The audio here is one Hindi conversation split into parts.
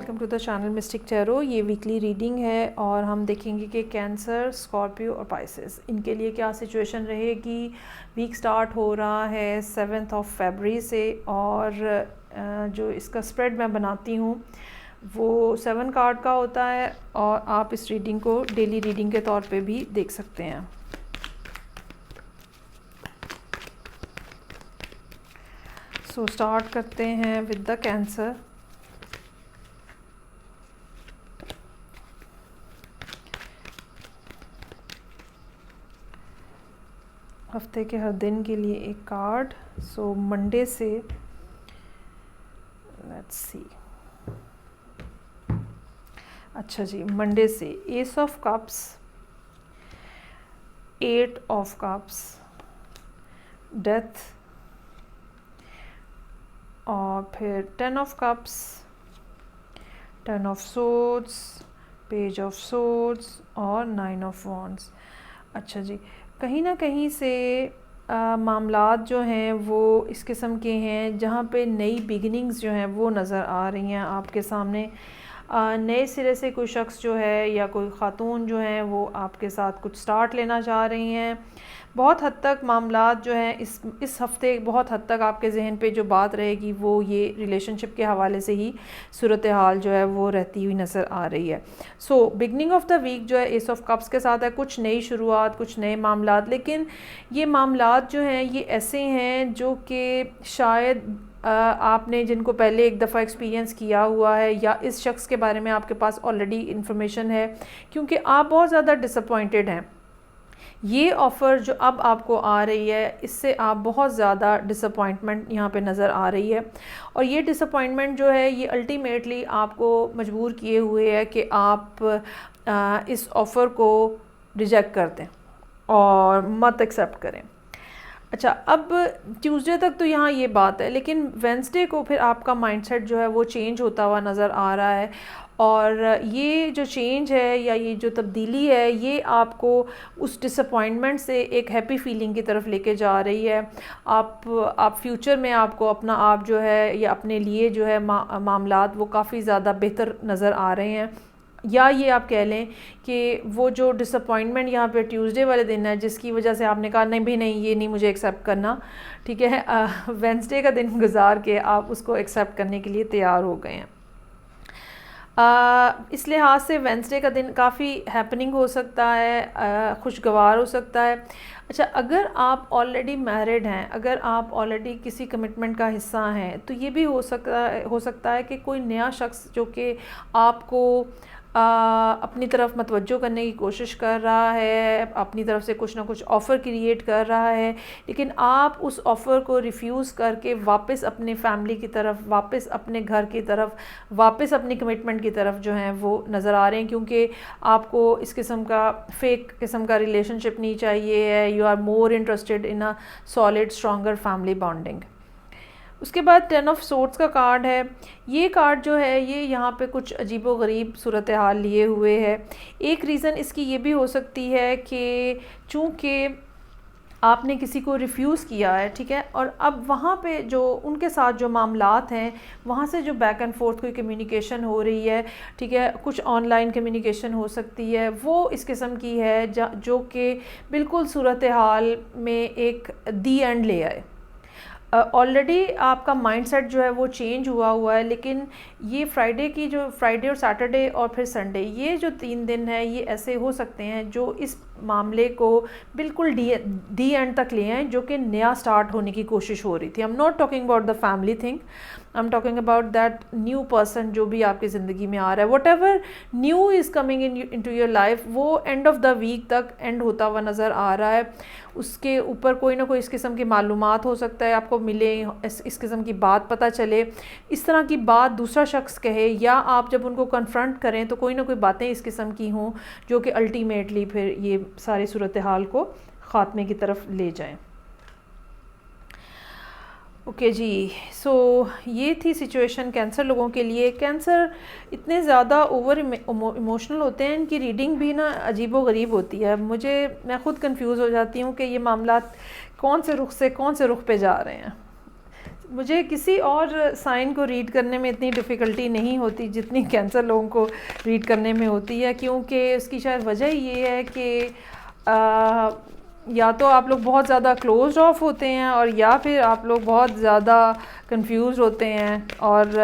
Welcome to the channel mystic tarot. ये वीकली रीडिंग है और हम देखेंगे कि कैंसर, स्कॉर्पियो और पाइसेस इनके लिए क्या सिचुएशन रहेगी। वीक स्टार्ट हो रहा है 7 फरवरी से और जो इसका स्प्रेड मैं बनाती हूँ वो 7 कार्ड का होता है और आप इस रीडिंग को डेली रीडिंग के तौर पे भी देख सकते हैं। सो स्टार्ट करते हैं विद द कैंसर। हफ्ते के हर दिन के लिए एक कार्ड। सो मंडे से लेट्स सी। अच्छा जी, मंडे से S of cups, 8 of cups, death और फिर 10 of cups, 10 of swords, page of swords और 9 ऑफ वॉन्ड्स। अच्छा जी, कहीं ना कहीं से मामलात जो हैं वो इस किस्म के हैं जहाँ पे नई बिगिनिंग्स जो हैं वो नज़र आ रही हैं आपके सामने। नए सिरे से कोई शख्स जो है या कोई ख़ातून जो है वो आपके साथ कुछ स्टार्ट लेना चाह रही हैं। बहुत हद तक मामलात जो हैं इस हफ़्ते बहुत हद तक आपके जहन पे जो बात रहेगी वो ये रिलेशनशिप के हवाले से ही सूरत हाल जो है वो रहती हुई नज़र आ रही है। सो बिगनिंग ऑफ द वीक जो है एस ऑफ कप्स के साथ है, कुछ नई शुरुआत, कुछ नए मामलात, लेकिन ये मामलात जो हैं ये ऐसे हैं जो कि शायद आपने जिनको पहले एक दफ़ा एक्सपीरियंस किया हुआ है या इस शख्स के बारे में आपके पास ऑलरेडी इन्फॉर्मेशन है, क्योंकि आप बहुत ज़्यादा डिसअपॉइंटेड हैं। ये ऑफ़र जो अब आपको आ रही है इससे आप बहुत ज़्यादा डिसअपॉइंटमेंट यहाँ पे नज़र आ रही है और ये डिसअपॉइंटमेंट जो है ये अल्टीमेटली आपको मजबूर किए हुए है कि आप इस ऑफ़र को रिजेक्ट कर दें और मत एक्सेप्ट करें। अच्छा, अब ट्यूसडे तक तो यहाँ ये बात है, लेकिन वेंसडे को फिर आपका माइंडसेट जो है वो चेंज होता हुआ नज़र आ रहा है और ये जो चेंज है या ये जो तब्दीली है ये आपको उस डिसअपॉइंटमेंट से एक हैप्पी फीलिंग की तरफ लेके जा रही है। आप फ्यूचर में आपको अपना आप जो है या अपने लिए जो है मामलात वो काफ़ी ज़्यादा बेहतर नज़र आ रहे हैं। या ये आप कह लें कि वो जो डिसअपॉइंटमेंट यहाँ पे ट्यूसडे वाले दिन है जिसकी वजह से आपने कहा नहीं भी नहीं ये नहीं मुझे एक्सेप्ट करना, ठीक है, वेंसडे का दिन गुजार के आप उसको एक्सेप्ट करने के लिए तैयार हो गए हैं। इस लिहाज से वेंसडे का दिन काफ़ी हैपनिंग हो सकता है, खुशगवार हो सकता है। अच्छा, अगर आप ऑलरेडी मैरिड हैं, अगर आप ऑलरेडी किसी कमिटमेंट का हिस्सा हैं तो ये भी हो सकता है कि कोई नया शख्स जो कि आपको अपनी तरफ मतवज्जो करने की कोशिश कर रहा है, अपनी तरफ से कुछ ना कुछ ऑफ़र क्रिएट कर रहा है, लेकिन आप उस ऑफ़र को रिफ्यूज़ करके वापस अपने फैमिली की तरफ, वापस अपने घर की तरफ, वापस अपनी कमिटमेंट की तरफ जो हैं वो नज़र आ रहे हैं, क्योंकि आपको इस किस्म का फेक किस्म का रिलेशनशिप नहीं चाहिए है। You are more interested in a solid stronger family bonding. उसके बाद 10 ऑफ सोर्ड्स का कार्ड है। ये कार्ड जो है ये यहाँ पे कुछ अजीबो गरीब सूरत हाल लिए हुए है। एक रीज़न इसकी ये भी हो सकती है कि चूँकि आपने किसी को रिफ्यूज़ किया है, ठीक है, और अब वहाँ पे जो उनके साथ जो मामलात हैं वहाँ से जो बैक एंड फोर्थ कोई कम्युनिकेशन हो रही है, ठीक है, कुछ ऑनलाइन कम्युनिकेशन हो सकती है, वो इस किस्म की है जो कि बिल्कुल सूरत हाल में एक दी एंड ले आए। ऑलरेडी आपका माइंडसेट जो है वो चेंज हुआ है, लेकिन ये फ्राइडे और सैटरडे और फिर संडे, ये जो 3 दिन है ये ऐसे हो सकते हैं जो इस मामले को बिल्कुल दी एंड तक ले आए, जो कि नया स्टार्ट होने की कोशिश हो रही थी। I am not talking about the family thing, I am talking about that new person जो भी आपकी ज़िंदगी में आ रहा है। Whatever new is coming in to your life वो एंड ऑफ द वीक तक एंड होता हुआ नज़र आ रहा है। उसके ऊपर कोई ना कोई इस किस्म की मालूमात हो सकता है आपको मिले, इस किस्म की बात पता चले, इस तरह की बात दूसरा शख्स कहे या आप जब उनको कन्फ्रंट करें तो कोई ना कोई बातें इस किस्म की हों जो कि अल्टीमेटली फिर ये सारी सूरत हाल को ख़ात्मे की तरफ ले जाएं। ओके जी, सो ये थी सिचुएशन कैंसर लोगों के लिए। कैंसर इतने ज़्यादा ओवर इमोशनल होते हैं, इनकी रीडिंग भी ना अजीबो गरीब होती है। मैं ख़ुद कंफ्यूज हो जाती हूँ कि ये मामला कौन से रुख पे जा रहे हैं। मुझे किसी और साइन को रीड करने में इतनी डिफ़िकल्टी नहीं होती जितनी कैंसर लोगों को रीड करने में होती है, क्योंकि उसकी शायद वजह ये है कि या तो आप लोग बहुत ज़्यादा क्लोज्ड ऑफ होते हैं और या फिर आप लोग बहुत ज़्यादा कंफ्यूज होते हैं, और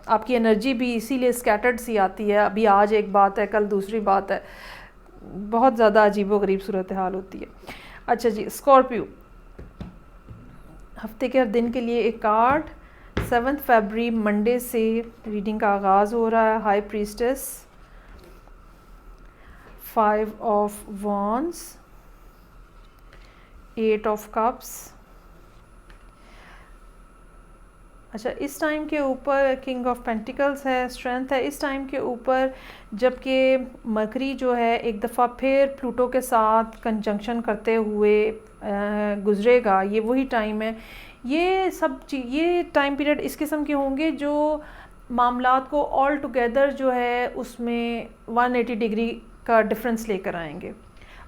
आपकी एनर्जी भी इसीलिए स्कैटर्ड सी आती है। अभी आज एक बात है, कल दूसरी बात है, बहुत ज़्यादा अजीबोगरीब सूरत हाल होती है। अच्छा जी, स्कॉर्पियो, हफ्ते के हर दिन के लिए एक कार्ड। 7 फरवरी मंडे से रीडिंग का आगाज़ हो रहा है। High priestess, 5 of wands, 8 of cups. अच्छा, इस टाइम के ऊपर किंग ऑफ पेंटिकल्स है, स्ट्रेंथ है इस टाइम के ऊपर, जबकि मरकरी जो है एक दफ़ा फिर प्लूटो के साथ कंजंक्शन करते हुए गुजरेगा। ये वही टाइम है, ये टाइम पीरियड इस किस्म के होंगे जो मामलात को ऑल टुगेदर जो है उसमें 180 डिग्री का डिफरेंस लेकर आएंगे।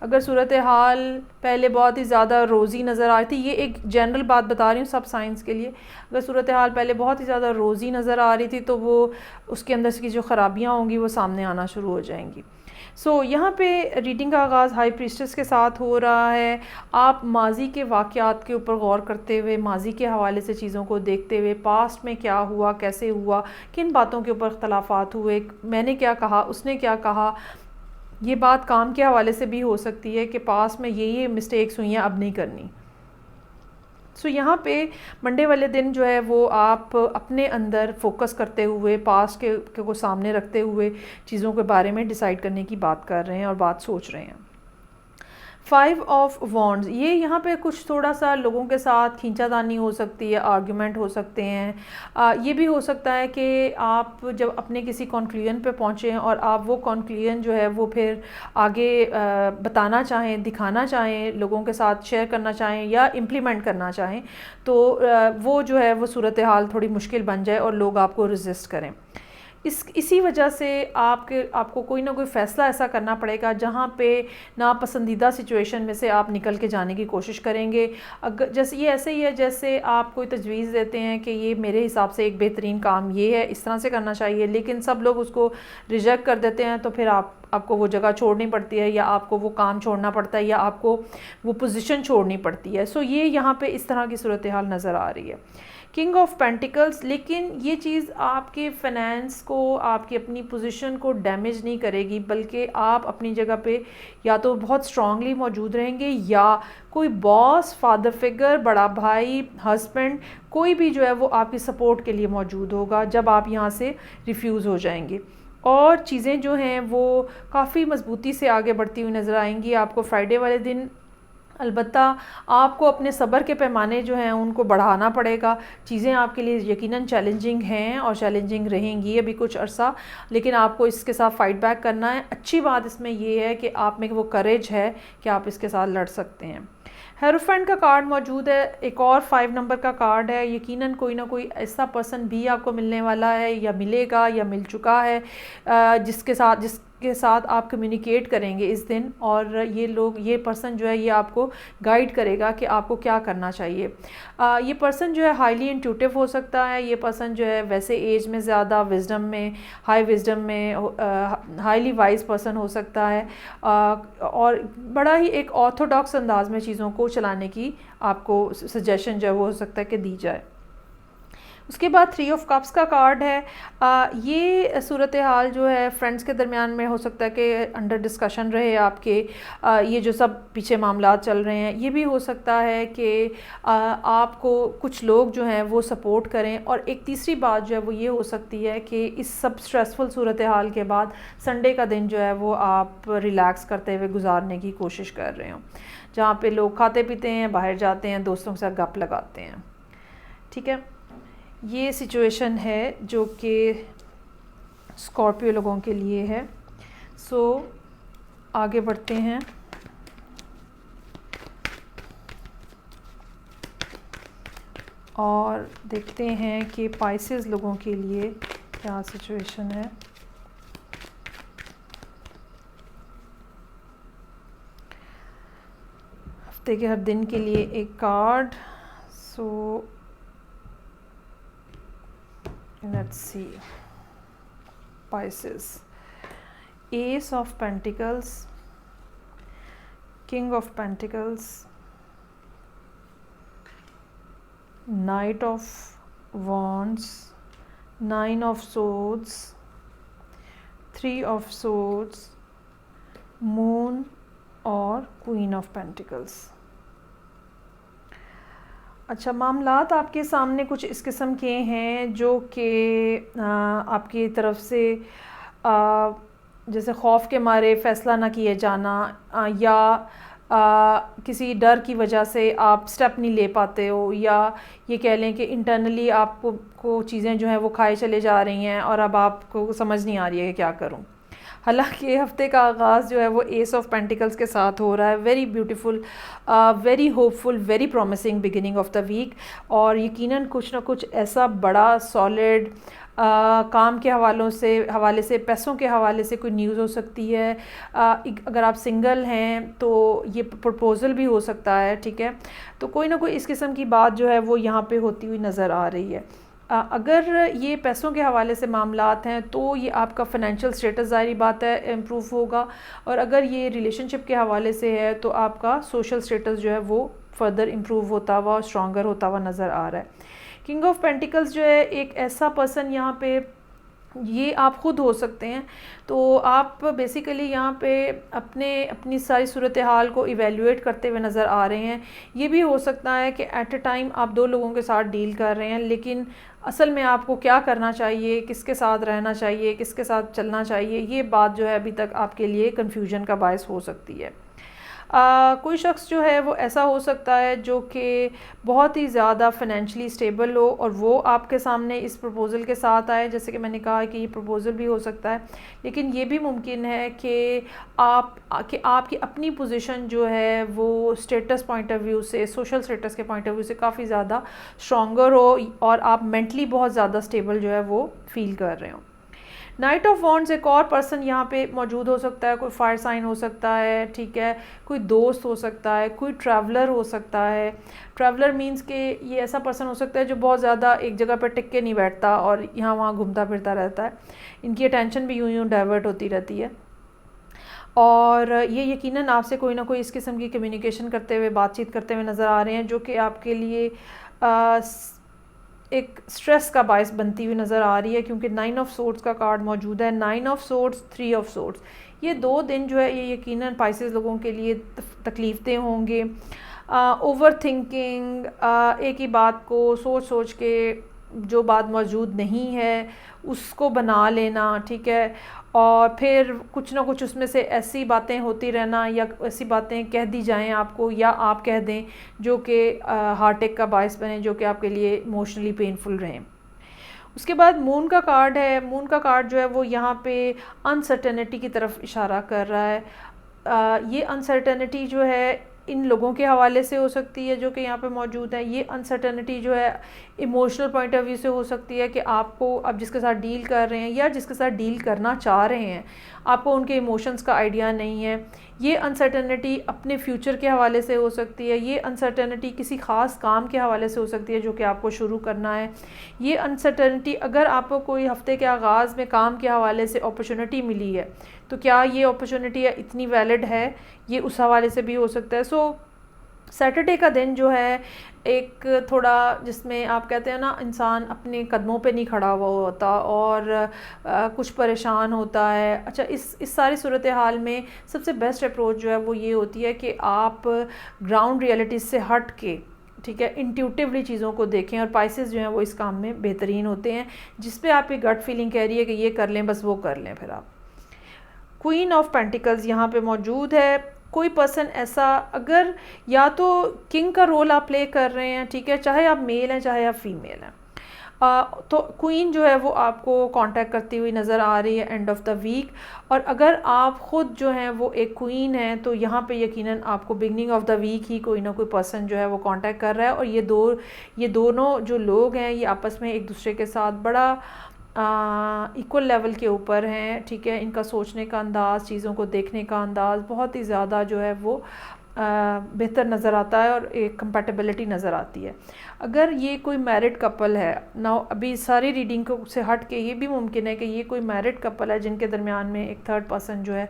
अगर सूरत हाल पहले बहुत ही ज़्यादा रोज़ी नज़र आ रही थी, ये एक जनरल बात बता रही हूँ सब साइंस के लिए, अगर सूरत हाल पहले बहुत ही ज़्यादा रोज़ी नज़र आ रही थी तो वो उसके अंदर की जो ख़राबियाँ होंगी वो सामने आना शुरू हो जाएंगी। यहाँ पे रीडिंग का आगाज़ हाई प्रीस्टेस के साथ हो रहा है। आप माजी के वाक़यात के ऊपर गौर करते हुए, माजी के हवाले से चीज़ों को देखते हुए, पास्ट में क्या हुआ, कैसे हुआ, किन बातों के ऊपर इख्तलाफात हुए, मैंने क्या कहा, उसने क्या कहा, ये बात काम के हवाले से भी हो सकती है कि पास में ये मिस्टेक्स हुई हैं, अब नहीं करनी। यहाँ पे मंडे वाले दिन जो है वो आप अपने अंदर फोकस करते हुए, पास्ट के को सामने रखते हुए चीज़ों के बारे में डिसाइड करने की बात कर रहे हैं और बात सोच रहे हैं। 5 ऑफ वॉन्ड्स, ये यहाँ पे कुछ थोड़ा सा लोगों के साथ खींचातानी हो सकती है, आर्गुमेंट हो सकते हैं। ये भी हो सकता है कि आप जब अपने किसी कंक्लूजन पे पहुँचें और आप वो कंक्लूजन जो है वो फिर आगे बताना चाहें, दिखाना चाहें, लोगों के साथ शेयर करना चाहें या इम्प्लीमेंट करना चाहें, तो वो जो है वो सूरत हाल थोड़ी मुश्किल बन जाए और लोग आपको रेजिस्ट करें। इसी वजह से आपको कोई ना कोई फ़ैसला ऐसा करना पड़ेगा जहाँ पे नापसंदीदा सिचुएशन में से आप निकल के जाने की कोशिश करेंगे। अगर जैसे ये ऐसे ही है जैसे आप कोई तजवीज़ देते हैं कि ये मेरे हिसाब से एक बेहतरीन काम ये है, इस तरह से करना चाहिए, लेकिन सब लोग उसको रिजेक्ट कर देते हैं, तो फिर आपको वो जगह छोड़नी पड़ती है या आपको वो काम छोड़ना पड़ता है या आपको वो पोजीशन छोड़नी पड़ती है। ये यहाँ पे इस तरह की सूरत हाल नज़र आ रही है। किंग ऑफ पेंटिकल्स, लेकिन ये चीज़ आपके फाइनेंस को, आपकी अपनी पोजीशन को डैमेज नहीं करेगी, बल्कि आप अपनी जगह पे या तो बहुत स्ट्रांगली मौजूद रहेंगे या कोई बॉस, फादर फिगर, बड़ा भाई, हस्बैंड, कोई भी जो है वो आपकी सपोर्ट के लिए मौजूद होगा जब आप यहाँ से रिफ्यूज़ हो जाएंगे, और चीज़ें जो हैं वो काफ़ी मजबूती से आगे बढ़ती हुई नज़र आएंगी। आपको फ्राइडे वाले दिन अलबत्ता आपको अपने सब्र के पैमाने जो हैं उनको बढ़ाना पड़ेगा। चीज़ें आपके लिए यकीनन चैलेंजिंग हैं और चैलेंजिंग रहेंगी अभी कुछ अरसा, लेकिन आपको इसके साथ फ़ाइट बैक करना है। अच्छी बात इसमें ये है कि आप में वो करेज है कि आप इसके साथ लड़ सकते हैं। हेरोफेंट का कार्ड मौजूद है, एक और 5 नंबर का कार्ड है। यकीनन कोई ना कोई ऐसा पर्सन भी आपको मिलने वाला है या मिलेगा या मिल चुका है जिसके साथ आप कम्युनिकेट करेंगे इस दिन, और ये पर्सन जो है ये आपको गाइड करेगा कि आपको क्या करना चाहिए। ये पर्सन जो है हाईली इंट्यूटिव हो सकता है। ये पर्सन जो है वैसे एज में ज़्यादा, विजडम में, हाई विजडम में हाईली वाइज पर्सन हो सकता है, और बड़ा ही एक ऑर्थोडॉक्स अंदाज में चीज़ों को चलाने की आपको सजेशन जो है वो हो सकता है कि दी जाए। उसके बाद 3 ऑफ कप्स का कार्ड है। ये सूरत हाल जो है फ्रेंड्स के दरमियान में हो सकता है कि अंडर डिस्कशन रहे आपके, ये जो सब पीछे मामला चल रहे हैं, ये भी हो सकता है कि आपको कुछ लोग जो हैं वो सपोर्ट करें। और एक तीसरी बात जो है वो ये हो सकती है कि इस सब स्ट्रेसफुल सूरत हाल के बाद संडे का दिन जो है वो आप रिलैक्स करते हुए गुजारने की कोशिश कर रहे हो, जहाँ पे लोग खाते पीते हैं, बाहर जाते हैं, दोस्तों के साथ गप लगाते हैं। ठीक है, ये सिचुएशन है जो कि स्कॉर्पियो लोगों के लिए है। आगे बढ़ते हैं। और देखते हैं कि पाइसेस लोगों के लिए क्या सिचुएशन है। हफ्ते के हर दिन के लिए एक card. Let's see Pisces, Ace of Pentacles, King of Pentacles, Knight of Wands, Nine of Swords, Three of Swords, Moon और Queen of Pentacles। अच्छा, मामलात आपके सामने कुछ इस किस्म के हैं जो कि आपकी तरफ से जैसे खौफ के मारे फ़ैसला ना किए जाना या किसी डर की वजह से आप स्टेप नहीं ले पाते हो, या ये कह लें कि इंटरनली आपको चीज़ें जो हैं वो खाए चले जा रही हैं और अब आपको समझ नहीं आ रही है कि क्या करूं। हालांकि हफ्ते का आगाज़ जो है वो एस ऑफ पेंटिकल्स के साथ हो रहा है। Very beautiful, very hopeful, very promising beginning of the week. और यकीनन कुछ ना कुछ ऐसा बड़ा सॉलिड काम के हवाले से पैसों के हवाले से कोई न्यूज़ हो सकती है। अगर आप सिंगल हैं तो ये प्रपोज़ल भी हो सकता है, ठीक है। तो कोई ना कोई इस किस्म की बात जो है वो यहाँ पे होती हुई नज़र आ रही है। अगर ये पैसों के हवाले से मामलात हैं तो ये आपका फ़ाइनेंशियल स्टेटस ज़ाहिर बात है इम्प्रूव होगा, और अगर ये रिलेशनशिप के हवाले से है तो आपका सोशल स्टेटस जो है वो फर्दर इम्प्रूव होता हुआ और स्ट्रॉन्गर होता हुआ नज़र आ रहा है। किंग ऑफ पेंटिकल्स जो है एक ऐसा पर्सन यहाँ पे, ये आप ख़ुद हो सकते हैं। तो आप बेसिकली यहाँ पे अपनी सारी सूरत हाल को इवेल्युएट करते हुए नज़र आ रहे हैं। ये भी हो सकता है कि एट अ टाइम आप दो लोगों के साथ डील कर रहे हैं, लेकिन असल में आपको क्या करना चाहिए, किसके साथ रहना चाहिए, किसके साथ चलना चाहिए, ये बात जो है अभी तक आपके लिए कन्फ्यूजन का बायस हो सकती है। कोई शख्स जो है वो ऐसा हो सकता है जो कि बहुत ही ज़्यादा फाइनेंशियली स्टेबल हो और वो आपके सामने इस प्रपोज़ल के साथ आए। जैसे कि मैंने कहा कि ये प्रपोज़ल भी हो सकता है, लेकिन ये भी मुमकिन है कि आपकी अपनी पोजीशन जो है वो स्टेटस पॉइंट ऑफ व्यू से, सोशल स्टेटस के पॉइंट ऑफ व्यू से काफ़ी ज़्यादा स्ट्रॉन्गर हो और आप मेंटली बहुत ज़्यादा स्टेबल जो है वो फील कर रहे हो। नाइट ऑफ वॉन्ड्स एक और पर्सन यहाँ पे मौजूद हो सकता है। कोई फायर साइन हो सकता है, ठीक है, कोई दोस्त हो सकता है, कोई ट्रैवलर हो सकता है। ट्रैवलर मींस कि ये ऐसा पर्सन हो सकता है जो बहुत ज़्यादा एक जगह पर टिक के नहीं बैठता और यहाँ वहाँ घूमता फिरता रहता है। इनकी अटेंशन भी यूँ यूँ डाइवर्ट होती रहती है और ये यकीनन आपसे कोई ना कोई इस किस्म की कम्युनिकेशन करते हुए, बातचीत करते हुए नज़र आ रहे हैं जो कि आपके लिए एक स्ट्रेस का बायस बनती हुई नज़र आ रही है, क्योंकि 9 ऑफ सोर्ड्स का कार्ड मौजूद है। 9 ऑफ सोर्ड्स, 3 ऑफ सोर्ड्स, ये दो दिन जो है ये यकीनन पाइसेस लोगों के लिए तकलीफ़देह होंगे। ओवर थिंकिंग, एक ही बात को सोच सोच के जो बात मौजूद नहीं है उसको बना लेना, ठीक है, और फिर कुछ ना कुछ उसमें से ऐसी बातें होती रहना या ऐसी बातें कह दी जाएं आपको या आप कह दें जो कि हार्ट अटैक का बायस बने, जो कि आपके लिए इमोशनली पेनफुल रहें। उसके बाद मून का कार्ड है। मून का कार्ड जो है वो यहाँ पे अनसर्टेनिटी की तरफ इशारा कर रहा है। ये अनसर्टेनिटी जो है इन लोगों के हवाले से हो सकती है जो कि यहाँ पे मौजूद है। ये अनसर्टेनिटी जो है इमोशनल पॉइंट ऑफ व्यू से हो सकती है कि आपको, आप जिसके साथ डील कर रहे हैं या जिसके साथ डील करना चाह रहे हैं, आपको उनके इमोशंस का आइडिया नहीं है। ये अनसर्टेनिटी अपने फ्यूचर के हवाले से हो सकती है। ये अनसर्टेनिटी किसी ख़ास काम के हवाले से हो सकती है जो कि आपको शुरू करना है। ये अनसर्टेनिटी अगर आपको कोई हफ्ते के आगाज़ में काम के हवाले से अपॉर्चुनिटी मिली है तो क्या ये अपॉर्चुनिटी इतनी वैलिड है, ये उस हवाले से भी हो सकता है। सो सैटरडे का दिन जो है एक थोड़ा जिसमें आप कहते हैं ना इंसान अपने कदमों पे नहीं खड़ा हुआ होता और कुछ परेशान होता है। अच्छा, इस सारी सूरत हाल में सबसे बेस्ट अप्रोच जो है वो ये होती है कि आप ग्राउंड रियलिटी से हट के, ठीक है, इंट्यूटिवली चीज़ों को देखें, और पाइसेस जो हैं वो इस काम में बेहतरीन होते हैं। जिस पे आपकी गट फीलिंग कह रही है कि ये कर लें, बस वो कर लें। फिर आप क्वीन ऑफ पेंटिकल्स यहाँ पे मौजूद है। कोई पर्सन ऐसा, अगर या तो किंग का रोल आप प्ले कर रहे हैं, ठीक है, चाहे आप मेल हैं चाहे आप फीमेल हैं, तो क्वीन जो है वो आपको कांटेक्ट करती हुई नज़र आ रही है एंड ऑफ द वीक। और अगर आप ख़ुद जो हैं वो एक क्वीन हैं तो यहाँ पे यकीनन आपको बिगनिंग ऑफ द वीक ही कोई ना कोई पर्सन जो है वो कांटेक्ट कर रहा है। और ये दोनों जो लोग हैं ये आपस में एक दूसरे के साथ बड़ा इक्वल लेवल के ऊपर हैं, ठीक है। इनका सोचने का अंदाज़, चीज़ों को देखने का अंदाज़ बहुत ही ज़्यादा जो है वो बेहतर नज़र आता है और एक कंपैटिबिलिटी नज़र आती है। अगर ये कोई मैरिड कपल है ना, अभी सारी रीडिंग को से हट के ये भी मुमकिन है कि ये कोई मैरिड कपल है जिनके दरमियान में एक थर्ड पर्सन जो है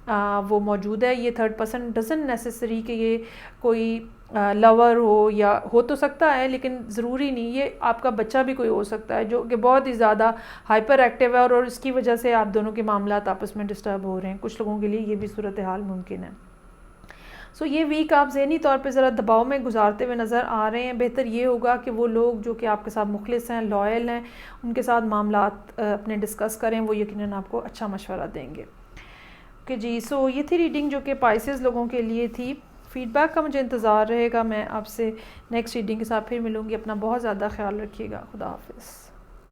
वो मौजूद है। ये थर्ड पर्सन डजंट नेसेसरी कि ये कोई लवर हो, या हो तो सकता है लेकिन ज़रूरी नहीं, ये आपका बच्चा भी कोई हो सकता है जो कि बहुत ही ज़्यादा हाइपर एक्टिव है और इसकी वजह से आप दोनों के मामलात आपस में डिस्टर्ब हो रहे हैं। कुछ लोगों के लिए ये भी सूरत हाल मुमकिन है। सो ये वीक आप ज़हनी तौर पे ज़रा दबाव में गुजारते हुए नज़र आ रहे हैं। बेहतर ये होगा कि वो लोग जो कि आपके साथ मुखलिस हैं, लॉयल हैं, उनके साथ मामलात अपने डिस्कस करें, वो यकीनन आपको अच्छा मशवरा देंगे। ओके जी, सो ये थी रीडिंग जो कि पाइसेस लोगों के लिए थी। फ़ीडबैक का मुझे इंतज़ार रहेगा। मैं आपसे नेक्स्ट रीडिंग के साथ फिर मिलूँगी। अपना बहुत ज़्यादा ख्याल रखिएगा। खुदा हाफिज़।